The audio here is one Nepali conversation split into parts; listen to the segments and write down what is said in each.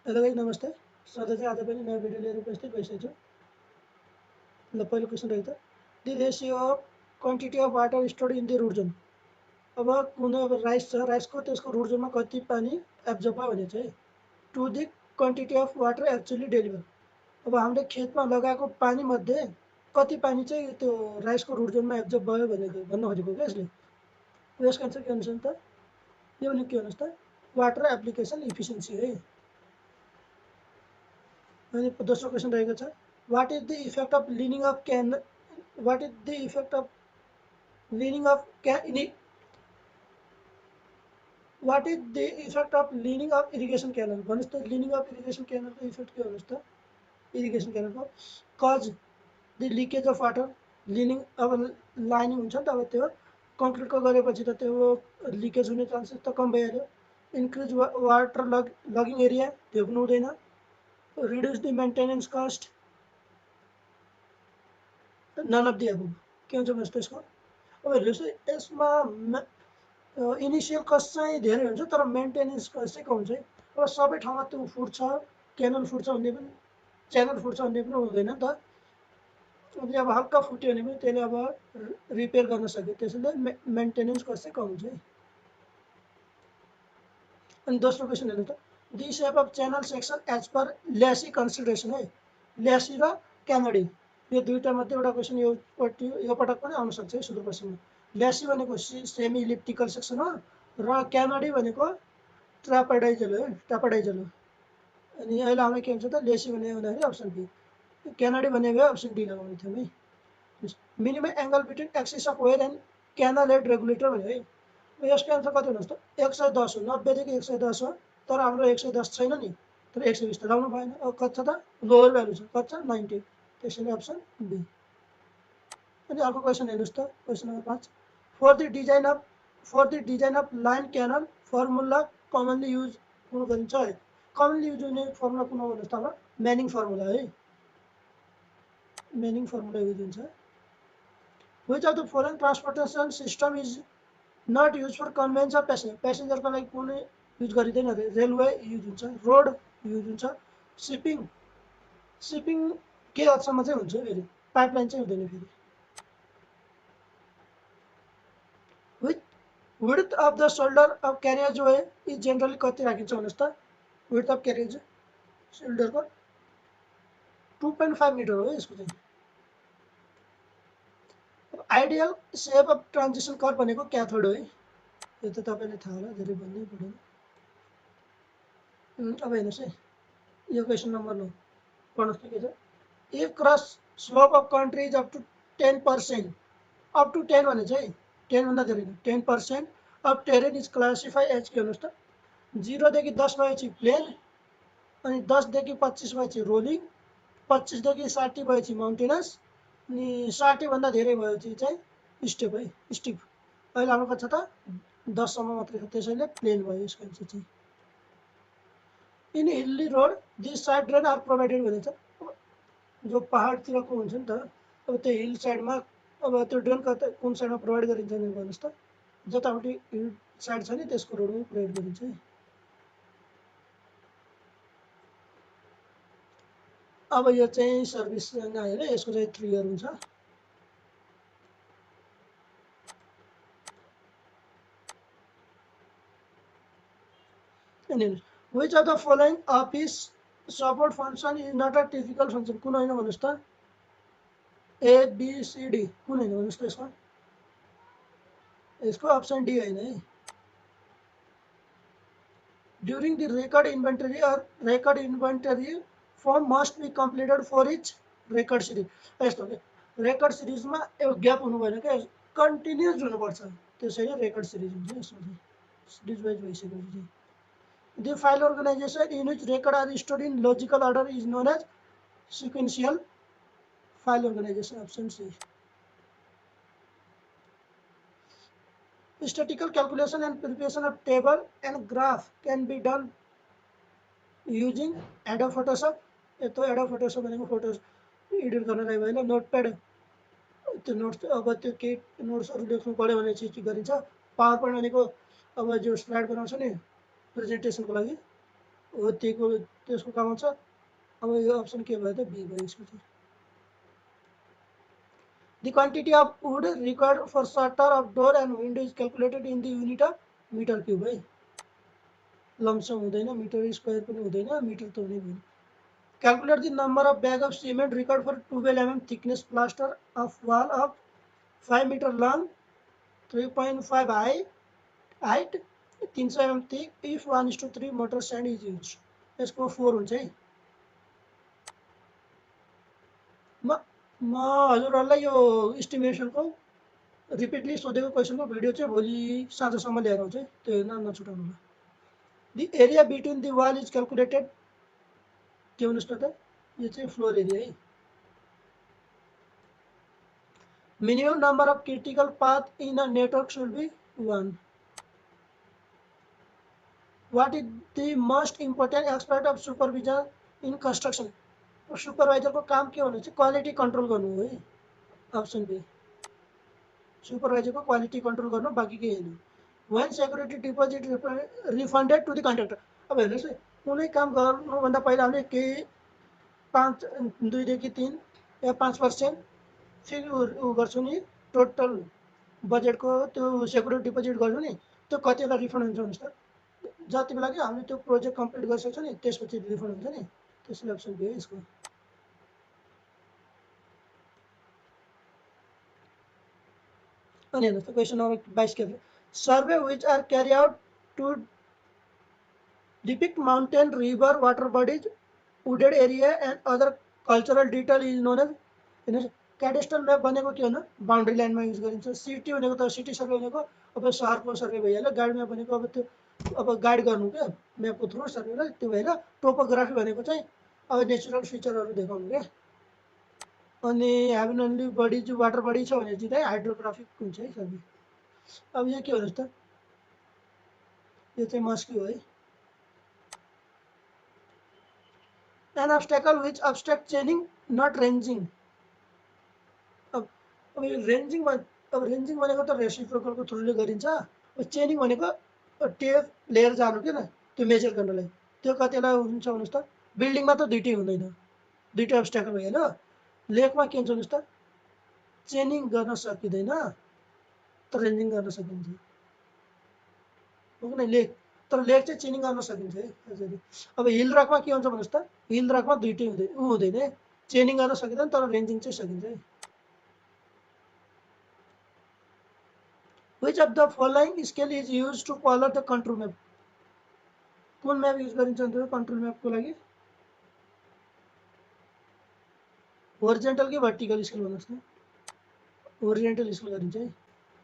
हेलो गाइस नमस्ते। सधैँ चाहिँ आज पनि नयाँ भिडियो लिएर उपस्थित भइसकेको छु। ल पहिलो क्वेसन रहेछ the ratio of quantity of water stored in the root zone. अब कुनै अब राइस छ, राइसको त्यसको रुट जोनमा कति पानी एब्जर्ब भयो भने चाहिँ to the quantity of water actually deliver. अब हामीले खेतमा लगाएको पानी मध्ये कति पानी चाहिँ त्यो राइसको रुट जोनमा एब्जर्ब भयो भनेको भन्न खोजेको क्या यसले। यसको एन्सर के हुन्छ त? यो भने के भन्नुहोस् त, वाटर एप्लिकेसन इफिसियन्सी है। अनि दोस्रो क्वेसन रहेको छ what is the effect of lining of can what is the effect of lining of can what is the effect of lining of irrigation canal भन्नुहोस् त। लिनिङ अफ इरिगेसन क्यानलको इफेक्ट के भन्नुहोस् त? इरिगेसन क्यानलको cause the leakage of water. Lining अब लाइनिङ हुन्छ नि त, अब त्यो कङ्क्रिटको गरेपछि त त्यो लिकेज हुने चान्सेस त कम भइहाल्यो। इन्क्रिज वाटर लगिङ एरिया, त्यो पनि हुँदैन। Reduce the maintenance cost, none of the above. के हुन्छ भन्नुहोस् त यसको? अब यसमा इनिसियल कस्ट चाहिँ धेरै हुन्छ तर मेन्टेनेन्स कस्ट चाहिँ कम हुन्छ है। अब सबै ठाउँमा त्यो फुट्छ, क्यानल फुट्छ भन्ने पनि, च्यानल फुट्छ भन्ने पनि हुँदैन नि त। अनि अब हल्का फुट्यो भने पनि त्यसले अब रिपेयर गर्न सक्यो, त्यसैले मेन्टेनेन्स कस्ट चाहिँ कम हुन्छ है। अनि दोस्रो क्वेसन हेर्नु त, the shape of channel section as per Lacey consideration है। ल्यासी र क्यानाडी यो दुईवटा मध्ये एउटा क्वेसन यो पटक पनि आउन सक्छ है सुदूरपश्चिममा। ल्यासी भनेको सेमी इलिप्टिकल सेक्सन हो र क्यानाडी भनेको ट्रापेडाइजल हो, ट्रापेडाइजल हो। अनि अहिले हामीलाई के हुन्छ त, ल्यासी भने भन्दाखेरि अप्सन बी, क्यानाडी भने भए अप्सन डी लगाउने थियौँ है। Minimum angle between axis of weir and canal head regulator भन्यो है। यसको एन्सर कति हुनुहोस् त? 110 हो। 90देखि 110 हो, तर हाम्रो 110 छैन नि, तर 120 त लाउनु भएन। अब कति छ त? लोवर भ्यालु छ, कति छ? 90, त्यसैले अप्सन बी। अनि अर्को क्वेसन हेर्नुहोस् त, question number 5 for the design of line canal formula commonly use कुन गरिन्छ है। कमनली युज हुने फर्मुला कुन हो भन्नुहोस् त? अब म्यानिङ फर्मुला है, म्यानिङ फर्मुला युज हुन्छ। Which of the following transportation system is not use for conveyance of प्यासेन्जरको लागि कुनै युज गरिँदैन। रेलवे युज हुन्छ, रोड युज हुन्छ, सिपिङ सिपिङ के हदसम्म चाहिँ हुन्छ फेरि, पाइपलाइन चाहिँ हुँदैन फेरि। Width of the shoulder of carriageway is generally कति राखिन्छ भन्नुहोस् त? विड्थ अफ क्यारियज सोल्डरको 2.5 मिटर हो यसको चाहिँ। Ideal shape of transition curve भनेको क्याथोड हो है, यो त तपाईँलाई थाहा होला, धेरै भन्नै पर्दैन। अब हेर्नुहोस् है, यो क्वेसन नम्बर 9 पढ्नुहोस् त के छ। If cross slope of country is up to 10%, up to 10 भने चाहिँ 10 भन्दा धेरै 10% of terrain is classify as के भन्नुहोस् त? 0देखि 10 भएपछि प्लेन, अनि 10देखि 25 भएपछि रोलिङ, 25देखि 60 भएपछि माउन्टेनस, अनि 60 भन्दा धेरै भएपछि चाहिँ स्टेप है, स्टिप। अहिले हाम्रो कति छ त? 10 सम्म मात्रै छ, त्यसैले प्लेन भयो यसको एन्सर चाहिँ। In hilly road this side drain are provided भनेछ। जो पहाडतिरको हुन्छ नि त, अब त्यो हिल साइडमा अब त्यो ड्रेन कता कुन साइडमा प्रोभाइड गरिन्छ भने भन्नुहोस् त? जतापट्टि हिल साइड छ नि त्यसको रोडमा प्रोभाइड गरिन्छ है। अब यो चाहिँ सर्भिससँग आएर यसको चाहिँ 3 इयर हुन्छ। अनि which of the following office support function is not a typical function, कुन होइन भन्नुहोस् त? ABCD कुन होइन भन्नुहोस् त यसमा? यसको अप्सन डी होइन है। During the record inventory firm must be completed for each record series. यस्तो के रेकर्ड सिरिजमा एउटा ग्याप हुनु भएन क्या, कन्टिन्युस हुनुपर्छ, त्यसैले रेकर्ड सिरिज हुन्छ यसमा चाहिँ। सिरिज वाइज भइसकेपछि चाहिँ the file organization in which record are stored in logical order is known as sequential file organization, option C. Statistical calculation and preparation of table and graph can be done using Adobe Photoshop. तो Adobe Photoshop भनेको फोटो एडिट गर्नलाई भयो, नोटप्याड त्यो नोट्स अब त्यो केही नोट्सहरू लेख्नु पऱ्यो भने चाहिँ गरिन्छ। पावर पोइन्ट भनेको अब जो स्लाइड बनाउँछ नि प्रेजेन्टेसनको लागि, हो त्यसको काम आउँछ। अब यो अप्सन के भयो त बी भयो यसको चाहिँ। The quantity of wood required for shutter of door and window is calculated in the unit of meter cube है। लमसम हुँदैन, मिटर स्क्वायर पनि हुँदैन, मिटर त हुनै भएन। Calculate the number of bag of cement required for 12 mm thickness plaster of wall of 5 meter long, 3.5 height, 300 mm thick if 1:3 mortar sand is used। यसको 4 हुन्छ है। म हजुरहरूलाई यो इस्टिमेसनको रिपिटली सोधेको क्वेसनको भिडियो चाहिँ भोलि साँझसम्म ल्याएर आउँछु है, त्यो हेर्न नछुटाउनु होला। The area between the wall is calculated के भन्नुहोस् न त, यो चाहिँ फ्लोर एरिया है। Minimum number of critical path in a network should be 1। What is the most important aspect of supervision in construction. सुपरभाइजरको काम के भन्नु चाहिँ क्वालिटी कन्ट्रोल गर्नु हो है। अप्सन बी सुपरभाइजरको क्वालिटी कन्ट्रोल गर्नु, बाँकी केही होइन। when security deposit refunded to the contractor। अब हेर्नुहोस् है, कुनै काम गर्नुभन्दा पहिला हामीले केही 2 देखि 3 या 5% फेरि उ गर्छु नि, टोटल बजेटको त्यो सेक्युरिटी डिपोजिट गर्छु नि, त्यो कति बेला रिफन्ड हुन्छ भन्नुहोस् त। जति बेला कि हामीले त्यो प्रोजेक्ट कम्प्लिट गरिसक्छ नि त्यसपछि रिफन्ड हुन्छ नि, त्यसले अप्सन भयो यसको। अनि हेर्नुहोस् त क्वेसन नम्बर 22 के survey which are carry out to depict mountain, river, water bodies, wooded area and other cultural detail is known as। हेर्नुहोस् क्याडेस्ट्रल म्याप भनेको के हो, बाउन्ड्री लाइनमा युज गरिन्छ। सिटी भनेको त सिटी सर्वे भनेको अब सहरको सर्वे भइहाल्यो। गाइड म्याप भनेको अब त्यो अब गाइड गर्नु क्या म्यापको थ्रु सर्वेलाई, त्यो भएर टोपोग्राफी भनेको चाहिँ अब नेचुरल फिचरहरू देखाउनु क्या। अनि ह्याभन ओन्ली बडी जो वाटर बडी छ भने चाहिँ हाइड्रोग्राफिक हुन्छ है सर्वे। अब यहाँ के भन्नुहोस् त, यो चाहिँ मस्क्यु है। An obstacle which obstruct chaining not ranging। अब यो रेन्जिङ भनेको त रेसिप्रोकलको थ्रुले गरिन्छ। अब चेनिङ भनेको टेप लिएर जानु के त्यो मेजर गर्नलाई, त्यो कतिलाई हुन्छ भन्नुहोस् त। बिल्डिङमा त दुइटै हुँदैन, दुइटै अब्स्ट्याकल भयो होइन। लेकमा के हुन्छ भन्नुहोस् त, चेनिङ गर्न सकिँदैन तर रेन्जिङ गर्न सकिन्छ हो कि लेक, तर लेक चाहिँ चेनिङ गर्न सकिन्छ है यसरी। अब हिल रकमा के हुन्छ भन्नुहोस् त, हिल रकमा दुइटै हुँदैन, चेनिङ गर्न सकिँदैन तर रेन्जिङ चाहिँ सकिन्छ है। Which of the following scale is used to follow the contour map। कुन म्याप युज गरिन्छ भने कन्ट्रोल म्यापको लागि, होरिजेन्टल कि भर्टिकल स्केल भन्नुहोस् न। होरिजेन्टल स्केल गरिन्छ है।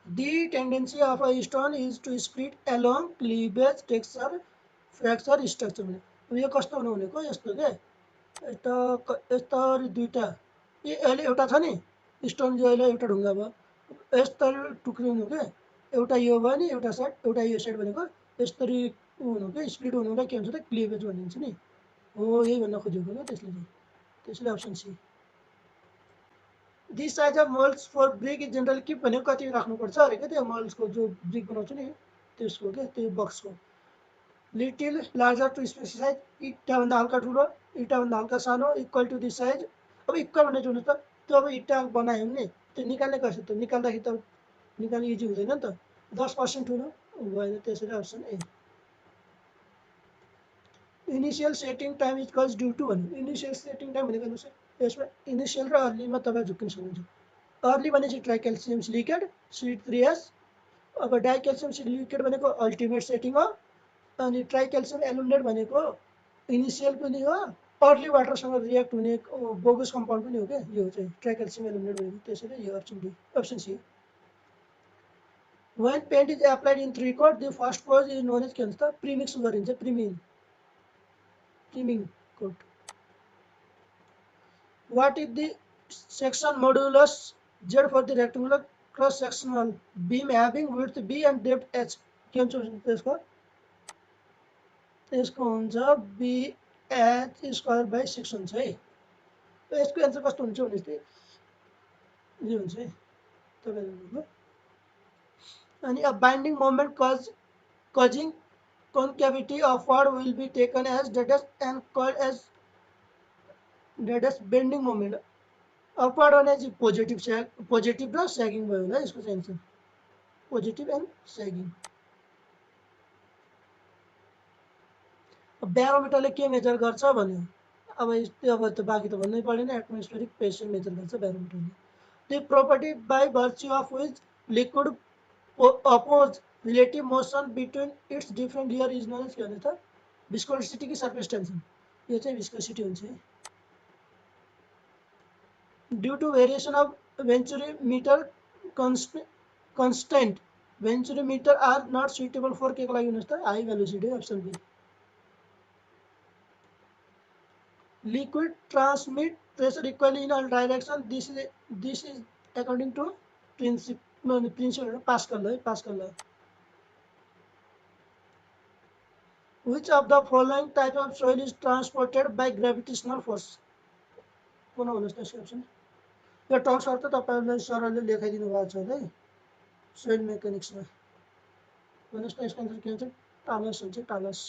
The tendency of a stone is to split along cleavage, texture, fracture, structure भने। अब यो कस्तो हुनु भनेको यस्तो के, यस्तो दुईटा अहिले एउटा छ नि स्टोन जो अहिले एउटा ढुङ्गा भयो, यस्तो टुक्रिनु के, एउटा यो भयो नि एउटा साइड, एउटा यो साइड भनेको यसरी हुनु के, स्प्लिट हुनुलाई के भन्छ त क्लिभेज भनिन्छ नि। हो यही भन्न खोजेको क्या त्यसले चाहिँ, त्यसले option C. This size of moulds for brick is general कि भनेको कति राख्नुपर्छ अरे क्या, त्यो मोल्ड्सको जो ब्रिक बनाउँछ नि त्यसको क्या, त्यो बक्सको। लिटिल लार्जर टु स्पेसिफाई, इट्टाभन्दा हल्का ठुलो, इट्टाभन्दा हल्का सानो, इक्वल टु दिस साइज। अब इक्वल भने चाहिँ त त्यो अब इट्टा बनायो भने त्यो निकाल्ने कसो त, निकाल्दाखेरि त निकाल्नु इजी हुँदैन नि त, 10% ठुलो भएन, त्यसरी option A. Initial setting time is calls due to भन्यो। इनिसियल सेटिङ टाइम भनेको हेर्नुहोस् यसमा इनिसियल र अर्लीमा तपाईँ झुक्किन सक्नुहुन्छ। अर्ली भनेपछि ट्राइक्याल्सियम सिलिकेट C3S। अब डाइक्याल्सियम सिलिकेट भनेको अल्टिमेट सेटिङ हो, अनि ट्राइक्याल्सियम एल्युमिनेट भनेको इनिसियल पनि हो, अर्ली वाटरसँग रियाक्ट हुने बोगस कम्पाउन्ड पनि हो क्या, यो चाहिँ ट्राइक्याल्सियम एल्युमिनेट भनेको। त्यसैले यो option D, option C. When paint is applied in 3 coat, the first coat is known as के भन्छ त, प्रिमिक्स गरिन्छ, प्रिमिङ coat. What is the section modulus Z for the rectangular cross sectional beam having width B and depth H। के हुन्छ त्यसको, यसको हुन्छ BH²/6 हुन्छ है। यसको एन्सर कस्तो हुन्छ भने चाहिँ यो हुन्छ है तपाईँको। अनि अब binding moment causing concavity upward will be taken as deadest and called as deadest bending moment. Upward होने चाहिँ पोजिटिभ र स्यागिङ भयो होला यसको चाहिँ आन्सर पोजिटिभ एन्ड स्यागिङ ब्यारोमिटरले के मेजर गर्छ भन्यो अब त बाँकी त भन्नै परेन एटमोस्फेरिक प्रेसर मेजर गर्छ ब्यारोमिटरले the property by virtue of which liquid oppose relative motion between its different layer is known as के भने त भिस्कोसिटी कि सर्फेस टेन्सन यो चाहिँ भिस्कोसिटी हुन्छ है due to variation of venturimeter constant venturimeter are not suitable for के को लागि हुनुहोस् त high velocity option B liquid transmit pressure equally in all direction this is according to principle Pascal law which of the following type of soil is transported by gravitational force पुनः भन्नुहोस् न अप्सन यो टर्म्सहरु त तपाईहरुले सरले लेखाइदिनु भएको छ है सोइल मेकानिक्समा भन्नुहोस् न यसको आन्सर के हुन्छ टालस हुन्छ talus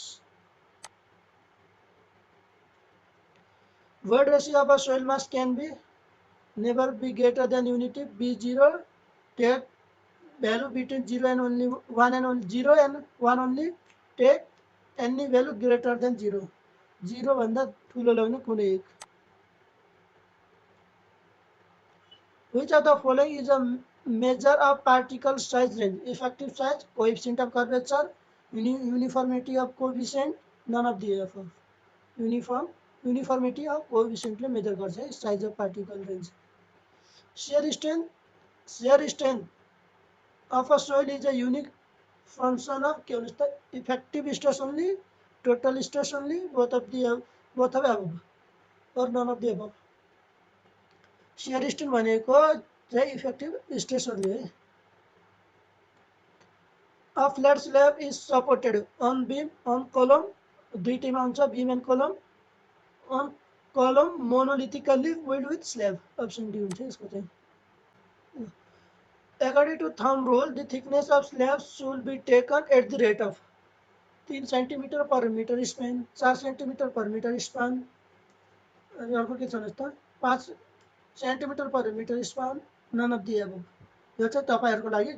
void ratio of a soil mass can be never be greater than unity b0 take value between 0 and only 1 and only 0 and 1 only take any value greater than 0 0 भन्दा ठूलो लगाउने कुनै एक which of the following is a measure of particle size range effective size coefficient of curvature uniformity of coefficient none of the above uniformity of coefficient ले measure गर्छ है size of particle range shear strength of a soil is a unique function of के भन्नुस् त effective stress only total stress only both of above or none of the above shear strength भनेको चाहिँ effective stress only है a flat slab is supported on beam on column दुईटैमा हुन्छ beam and column on column monolithically filled with slab option D हुन्छ यसको चाहिँ according to thumb rule the thickness of slabs should be taken at the rate of 3 cm per meter span 4 cm per meter span अनि अर्को के छ भन्नुस् त 5 cm per meter span none of the above यो चाहिँ तपाईहरुको लागि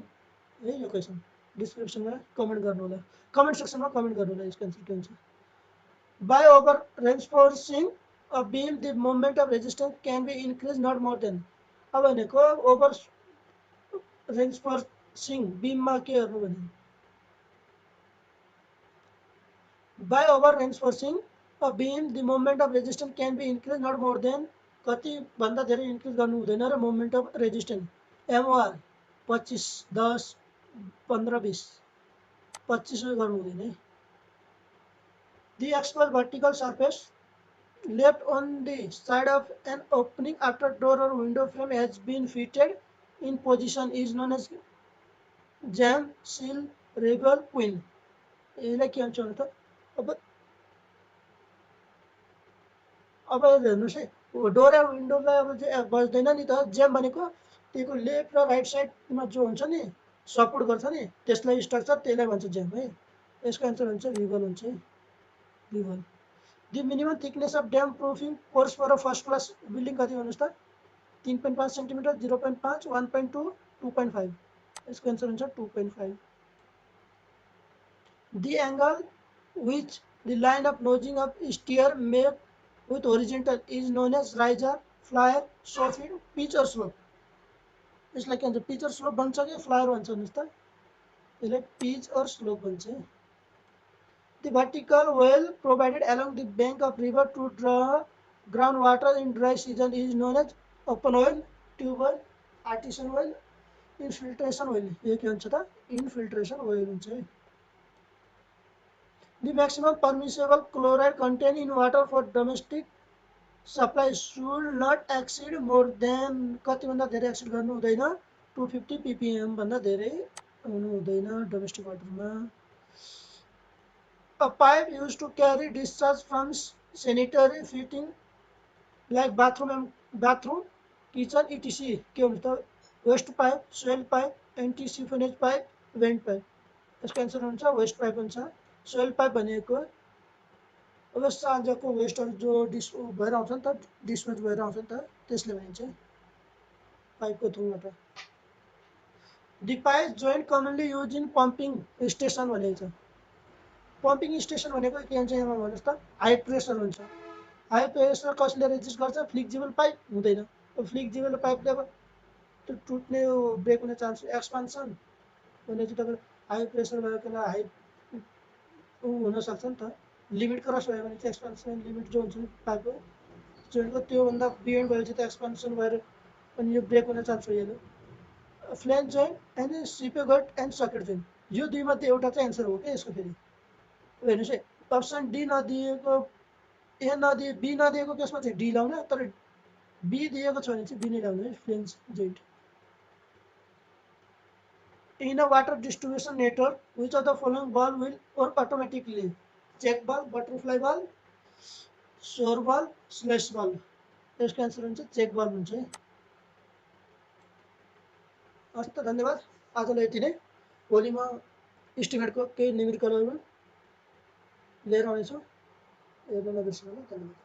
है यो क्वेशन डिस्क्रिप्सनमा कमेन्ट गर्नु होला कमेन्ट सेक्सनमा कमेन्ट गर्नु होला यसको आन्सर के हुन्छ by over reinforcing a beam the moment of resistance can be increased not more than अब भनेको over reinforcing beam मा के गर्नु भने by over reinforcing a beam the moment of resistance can be increased not more than कति भन्दा धेरै इन्क्रिज गर्नु हुँदैन र मोमेन्ट अफ रेजिस्टेन्स एमओआर 25 10 15 20 25 गर्नु हुँदैन है the exposed vertical surface left on the side of an opening after door or window frame has been fitted in position is known as jam seal rebel queen यसलाई के भन्छ त अब हेर्नुस् है डोर र विन्डोमा अब चाहिँ बज्दैन नि त ज्याम भनेको त्यसको लेफ्ट र राइट साइडमा जो हुन्छ नि सपोर्ट गर्छ नि त्यसलाई स्ट्रक्चर त्यसलाई भन्छ ज्याम है यसको आन्सर हुन्छ रिबल हुन्छ है रिबल the minimum thickness of damp proofing course for a first class building कति भन्नुस् त 3.5 सेन्टिमिटर 0.5 1.2 2.5 यसको आन्सर हुन्छ 2.5 the angle which the line of notching of stair made with horizontal is known as riser flyer soffit pitch or slope यसलाई के भन्छ pitch or slope भन्छ कि flyer भन्छ भन्नुस् त यसलाई pitch or slope भन्छ the vertical well provided along the bank of river to draw groundwater in dry season is known as open well tube well artificial well infiltration well यो के भन्छ त infiltration well हुन्छ है The maximum permissible chloride content in water for domestic supply should not exceed more than कति भन्दा धेरै एक्सिड गर्नु हुँदैन 250 ppm भन्दा धेरै हुनु हुँदैन domestic वाटरमा A pipe used to carry discharge from sanitary fitting like bathroom kitchen etc के हुन्छ त waste pipe soil pipe anti siphonage pipe vent pipe यसको आन्सर हुन्छ वेस्ट पाइप हुन्छ सोइल पाइप भनेको अब साँझको वेस्टहरू जो भएर आउँछ नि त, डिस्पोज भएर आउँछ नि त, त्यसले भनिन्छ पाइपको थ्रुबाट। The pipe joint commonly use in pumping station भनेको छ। पम्पिङ स्टेसन भनेको के हुन्छ यहाँ भन्नुहोस् त, हाई प्रेसर हुन्छ। हाई प्रेसर कसले रेजिस्ट गर्छ? फ्लेक्जिबल पाइप हुँदैन। फ्लेक्जिबल पाइपले अब त्यो टुट्ने ब्रेक हुने चान्स, एक्सपान्सन भनेपछि तपाईँ हाई प्रेसर भएकोले हाई हुनसक्छ नि त, लिमिट क्रस भयो भने चाहिँ एक्सपान्सन लिमिट जो हुन्छ नि पाइपको जोइन्टको त्योभन्दा बियोन्ड भएपछि त एक्सपान्सन भएर अनि यो ब्रेक हुने चान्स भइहाल्यो। Flange joint and spigot and socket joint, यो दुईमध्ये एउटा चाहिँ एन्सर हो क्या यसको। फेरि हेर्नुहोस् है, अप्सन डी नदिएको, ए नदिए, बी नदिएको केसमा चाहिँ डी लाउने, तर बी दिएको छ भने चाहिँ बी नै लाउने है, flange joint. In a water distribution network which of the following valve will work automatically? Check valve, butterfly valve, sore valve, slash बल। यसको एन्सर हुन्छ चेक बल हुन्छ है। हस् त, धन्यवाद, आजलाई यति नै। भोलि म इस्टिमेटको केही न्युमेरिकलहरू लिएर आउनेछु। हेर्न नबिर्सनु होला। धन्यवाद।